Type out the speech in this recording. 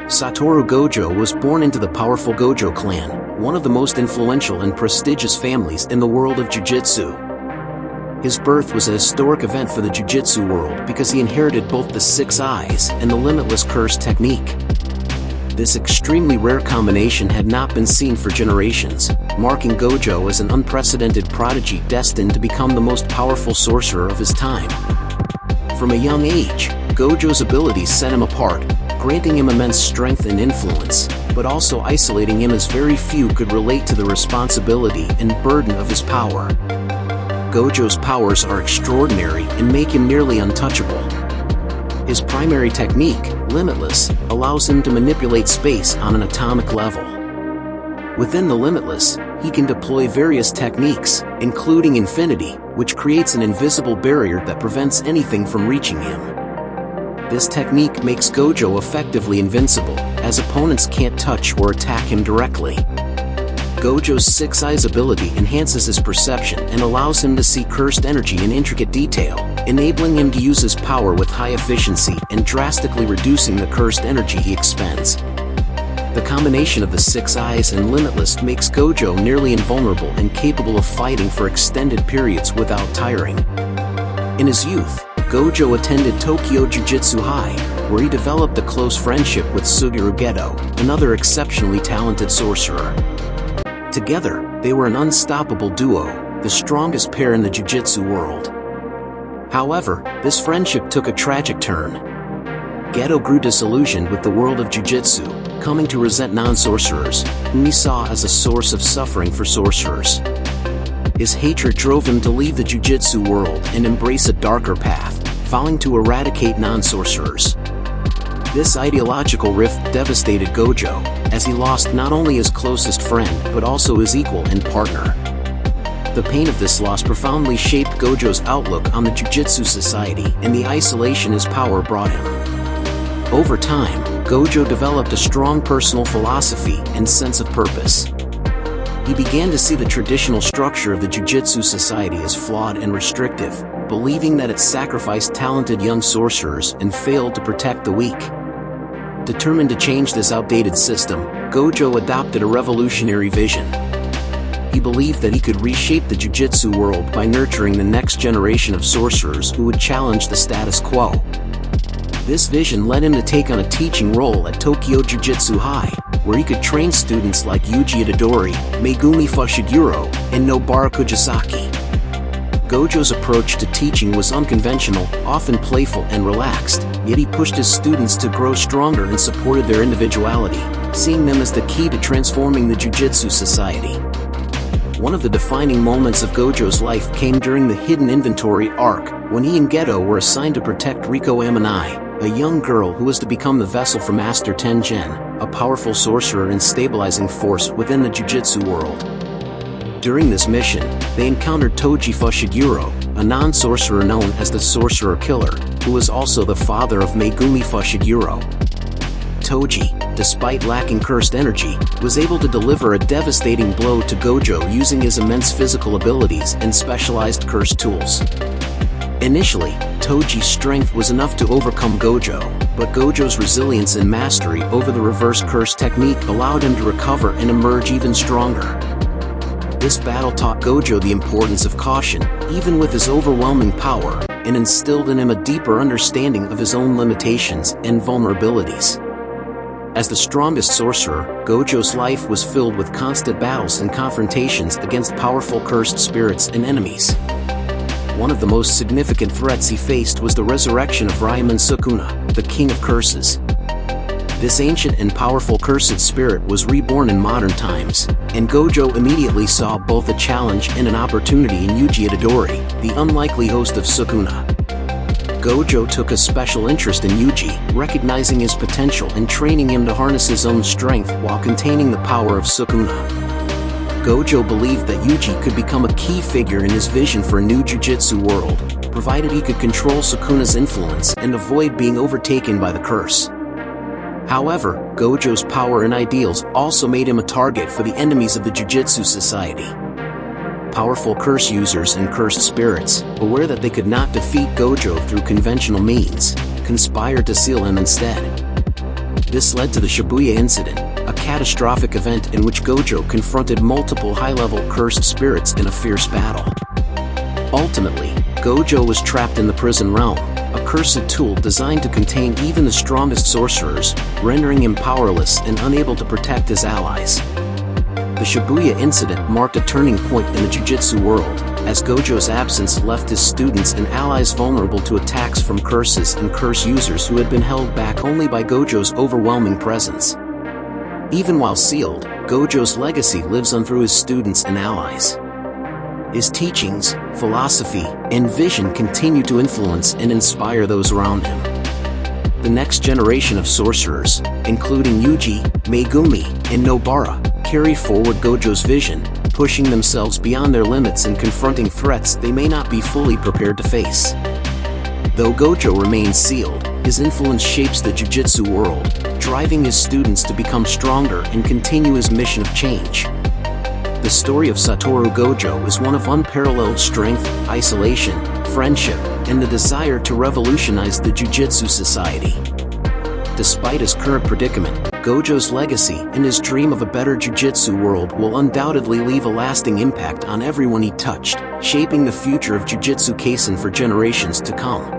Satoru Gojo was born into the powerful Gojo clan, one of the most influential and prestigious families in the world of jiu-jitsu. His birth was a historic event for the jiu-jitsu world because he inherited both the 6 eyes and the limitless curse technique. This extremely rare combination had not been seen for generations, marking Gojo as an unprecedented prodigy destined to become the most powerful sorcerer of his time. From a young age, Gojo's abilities set him apart, granting him immense strength and influence, but also isolating him as very few could relate to the responsibility and burden of his power. Gojo's powers are extraordinary and make him nearly untouchable. His primary technique, Limitless, allows him to manipulate space on an atomic level. Within the Limitless, he can deploy various techniques, including Infinity, which creates an invisible barrier that prevents anything from reaching him. This technique makes Gojo effectively invincible, as opponents can't touch or attack him directly. Gojo's 6 eyes ability enhances his perception and allows him to see cursed energy in intricate detail, enabling him to use his power with high efficiency and drastically reducing the cursed energy he expends. The combination of the 6 eyes and Limitless makes Gojo nearly invulnerable and capable of fighting for extended periods without tiring. In his youth, Gojo attended Tokyo Jiu-Jitsu High, where he developed a close friendship with Satoru Gojo, another exceptionally talented sorcerer. Together, they were an unstoppable duo, the strongest pair in the jiu-jitsu world. However, this friendship took a tragic turn. Gojo grew disillusioned with the world of jiu-jitsu, coming to resent non-sorcerers, whom he saw as a source of suffering for sorcerers. His hatred drove him to leave the jiu-jitsu world and embrace a darker path, vowing to eradicate non-sorcerers. This ideological rift devastated Gojo, as he lost not only his closest friend but also his equal and partner. The pain of this loss profoundly shaped Gojo's outlook on the jiu-jitsu society and the isolation his power brought him. Over time, Gojo developed a strong personal philosophy and sense of purpose. He began to see the traditional structure of the jiu-jitsu society as flawed and restrictive, believing that it sacrificed talented young sorcerers and failed to protect the weak. Determined to change this outdated system, Gojo adopted a revolutionary vision. He believed that he could reshape the jiu-jitsu world by nurturing the next generation of sorcerers who would challenge the status quo. This vision led him to take on a teaching role at Tokyo Jiu-Jitsu High, where he could train students like Yuji Itadori, Megumi Fushiguro, and Nobara Kujisaki. Gojo's approach to teaching was unconventional, often playful and relaxed, yet he pushed his students to grow stronger and supported their individuality, seeing them as the key to transforming the jiu-jitsu society. One of the defining moments of Gojo's life came during the Hidden Inventory arc, when he and Gojo were assigned to protect Riko Amanai, a young girl who was to become the vessel for Master Tengen, a powerful sorcerer and stabilizing force within the jiu-jitsu world. During this mission, they encountered Toji Fushiguro, a non-sorcerer known as the Sorcerer Killer, who was also the father of Megumi Fushiguro. Toji, despite lacking cursed energy, was able to deliver a devastating blow to Gojo using his immense physical abilities and specialized curse tools. Initially, Toji's strength was enough to overcome Gojo, but Gojo's resilience and mastery over the reverse curse technique allowed him to recover and emerge even stronger. This battle taught Gojo the importance of caution, even with his overwhelming power, and instilled in him a deeper understanding of his own limitations and vulnerabilities. As the strongest sorcerer, Gojo's life was filled with constant battles and confrontations against powerful cursed spirits and enemies. One of the most significant threats he faced was the resurrection of Raiman Sukuna, the King of Curses. This ancient and powerful cursed spirit was reborn in modern times, and Gojo immediately saw both a challenge and an opportunity in Yuji Itadori, the unlikely host of Sukuna. Gojo took a special interest in Yuji, recognizing his potential and training him to harness his own strength while containing the power of Sukuna. Gojo believed that Yuji could become a key figure in his vision for a new jiu-jitsu world, provided he could control Sukuna's influence and avoid being overtaken by the curse. However, Gojo's power and ideals also made him a target for the enemies of the jiu-jitsu society. Powerful curse users and cursed spirits, aware that they could not defeat Gojo through conventional means, conspired to seal him instead. This led to the Shibuya Incident, a catastrophic event in which Gojo confronted multiple high-level cursed spirits in a fierce battle. Ultimately, Gojo was trapped in the prison realm, a cursed tool designed to contain even the strongest sorcerers, rendering him powerless and unable to protect his allies. The Shibuya Incident marked a turning point in the Jujutsu world, as Gojo's absence left his students and allies vulnerable to attacks from curses and curse users who had been held back only by Gojo's overwhelming presence. Even while sealed, Gojo's legacy lives on through his students and allies. His teachings, philosophy, and vision continue to influence and inspire those around him. The next generation of sorcerers, including Yuji, Megumi, and Nobara, carry forward Gojo's vision, pushing themselves beyond their limits and confronting threats they may not be fully prepared to face. Though Gojo remains sealed, his influence shapes the Jujutsu world, driving his students to become stronger and continue his mission of change. The story of Satoru Gojo is one of unparalleled strength, isolation, friendship, and the desire to revolutionize the Jujutsu society. Despite his current predicament, Gojo's legacy and his dream of a better Jujutsu world will undoubtedly leave a lasting impact on everyone he touched, shaping the future of Jujutsu Kaisen for generations to come.